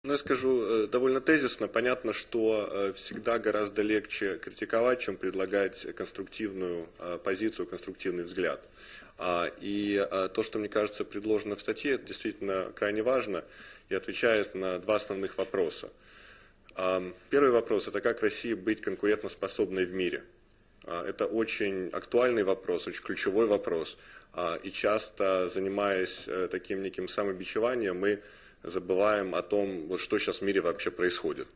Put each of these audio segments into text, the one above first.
Ну, я скажу довольно тезисно. Понятно, что всегда гораздо легче критиковать, чем предлагать конструктивную позицию, конструктивный взгляд. И то, что, мне кажется, предложено в статье, это действительно крайне важно и отвечает на два основных вопроса. Первый вопрос – это как России быть конкурентоспособной в мире. Это очень актуальный вопрос, очень ключевой вопрос. И часто, занимаясь таким неким самобичеванием, мы забываем о том, вот что сейчас в мире вообще происходит.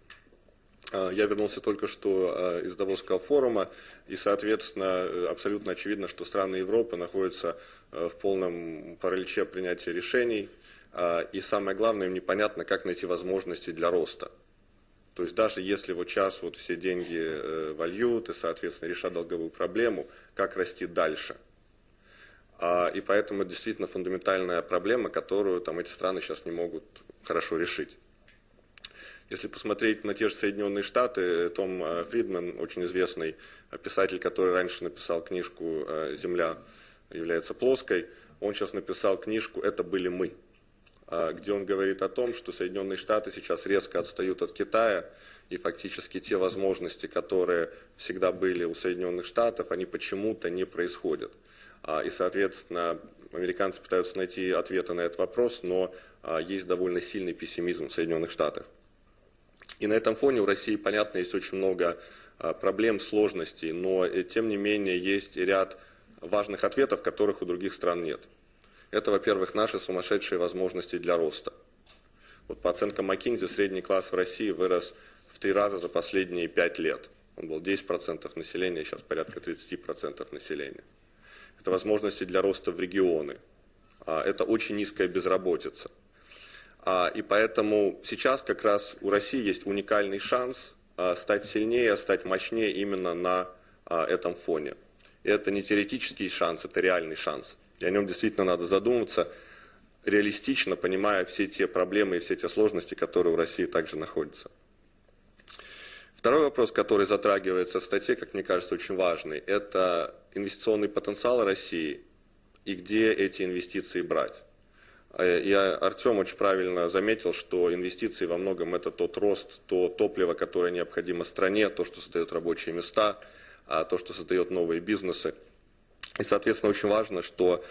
Я вернулся только что из Давосского форума, и, соответственно, абсолютно очевидно, что страны Европы находятся в полном параличе принятия решений, и самое главное, им непонятно, как найти возможности для роста. То есть даже если вот сейчас вот все деньги вольют и, соответственно, решат долговую проблему, как расти дальше? И поэтому это действительно фундаментальная проблема, которую там эти страны сейчас не могут хорошо решить. Если посмотреть на те же Соединенные Штаты, Том Фридман, очень известный писатель, который раньше написал книжку «Земля является плоской», он сейчас написал книжку «Это были мы», где он говорит о том, что Соединенные Штаты сейчас резко отстают от Китая, и фактически те возможности, которые всегда были у Соединенных Штатов, они почему-то не происходят. И, соответственно, американцы пытаются найти ответы на этот вопрос, но есть довольно сильный пессимизм в Соединенных Штатах. И на этом фоне у России, понятно, есть очень много проблем, сложностей, но тем не менее есть ряд важных ответов, которых у других стран нет. Это, во-первых, наши сумасшедшие возможности для роста. Вот по оценкам McKinsey, средний класс в России вырос в 3 раза за последние 5 лет. Он был 10% населения, сейчас порядка 30% населения. Это возможности для роста в регионы. Это очень низкая безработица. И поэтому сейчас как раз у России есть уникальный шанс стать сильнее, стать мощнее именно на этом фоне. И это не теоретический шанс, это реальный шанс. И о нем действительно надо задуматься реалистично, понимая все те проблемы и все те сложности, которые у России также находятся. Второй вопрос, который затрагивается в статье, как мне кажется, очень важный, это инвестиционный потенциал России и где эти инвестиции брать. И Артем очень правильно заметил, что инвестиции во многом это тот рост, то топливо, которое необходимо стране, то, что создает рабочие места, то, что создает новые бизнесы. И, соответственно, очень важно, что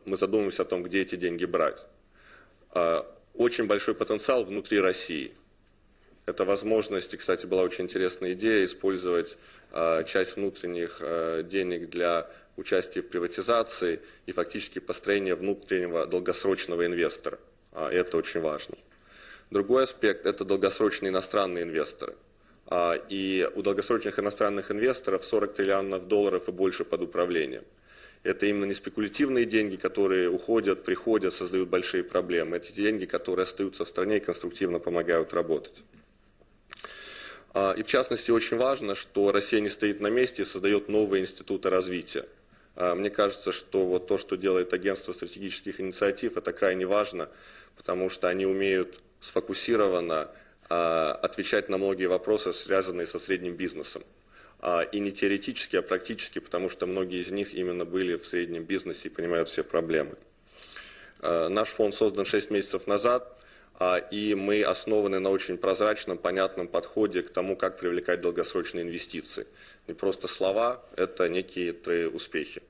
мы задумаемся о том, где эти деньги брать. Очень большой потенциал внутри России. Это возможность, кстати, была очень интересная идея, использовать часть внутренних денег для участия в приватизации и фактически построения внутреннего долгосрочного инвестора. И это очень важно. Другой аспект – это долгосрочные иностранные инвесторы. И у долгосрочных иностранных инвесторов 40 триллионов долларов и больше под управлением. Это именно не спекулятивные деньги, которые уходят, приходят, создают большие проблемы. Это деньги, которые остаются в стране и конструктивно помогают работать. И в частности очень важно, что Россия не стоит на месте и создает новые институты развития. Мне кажется, что вот то, что делает агентство стратегических инициатив, это крайне важно, потому что они умеют сфокусированно отвечать на многие вопросы, связанные со средним бизнесом. И не теоретически, а практически, потому что многие из них именно были в среднем бизнесе и понимают все проблемы. Наш фонд создан 6 месяцев назад, и мы основаны на очень прозрачном, понятном подходе к тому, как привлекать долгосрочные инвестиции. Не просто слова, это некие успехи.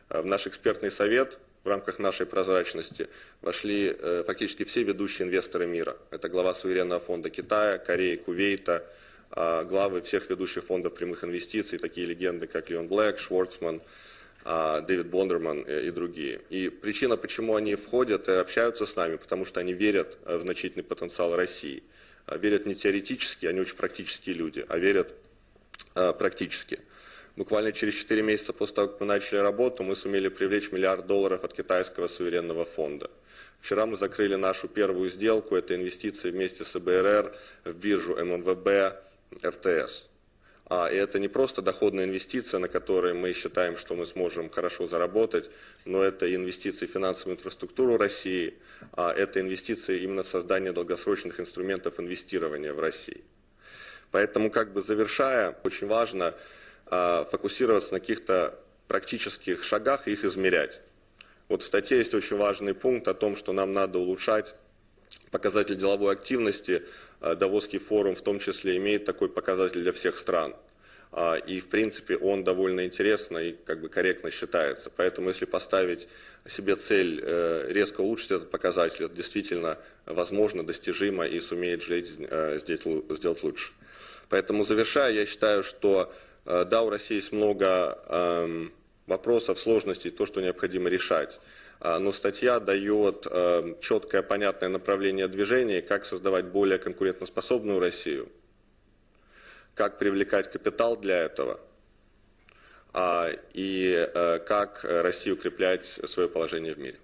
В наш экспертный совет в рамках нашей прозрачности вошли фактически все ведущие инвесторы мира. Это глава суверенного фонда Китая, Кореи, Кувейта, главы всех ведущих фондов прямых инвестиций, такие легенды, как Леон Блэк, Шварцман, Дэвид Бондерман и другие. И причина, почему они входят и общаются с нами, потому что они верят в значительный потенциал России. Верят не теоретически, они очень практические люди, а верят практически. Буквально через 4 месяца после того, как мы начали работу, мы сумели привлечь $1 миллиард от китайского суверенного фонда. Вчера мы закрыли нашу первую сделку, это инвестиции вместе с ИБРР в биржу ММВБ РТС. И это не просто доходная инвестиция, на которой мы считаем, что мы сможем хорошо заработать, но это инвестиции в финансовую инфраструктуру России, это инвестиции именно в создание долгосрочных инструментов инвестирования в России. Поэтому, завершая, очень важно фокусироваться на каких-то практических шагах и их измерять. Вот в статье есть очень важный пункт о том, что нам надо улучшать показатель деловой активности, Давосский форум в том числе имеет такой показатель для всех стран. И, в принципе, он довольно интересно и как бы корректно считается. Поэтому, если поставить себе цель резко улучшить этот показатель, это действительно возможно, достижимо и сумеет жизнь сделать лучше. Поэтому, завершая, я считаю, что да, у России есть много вопросов, сложностей, то, что необходимо решать. Но статья дает четкое, понятное направление движения, как создавать более конкурентоспособную Россию, как привлекать капитал для этого и как Россия укреплять свое положение в мире.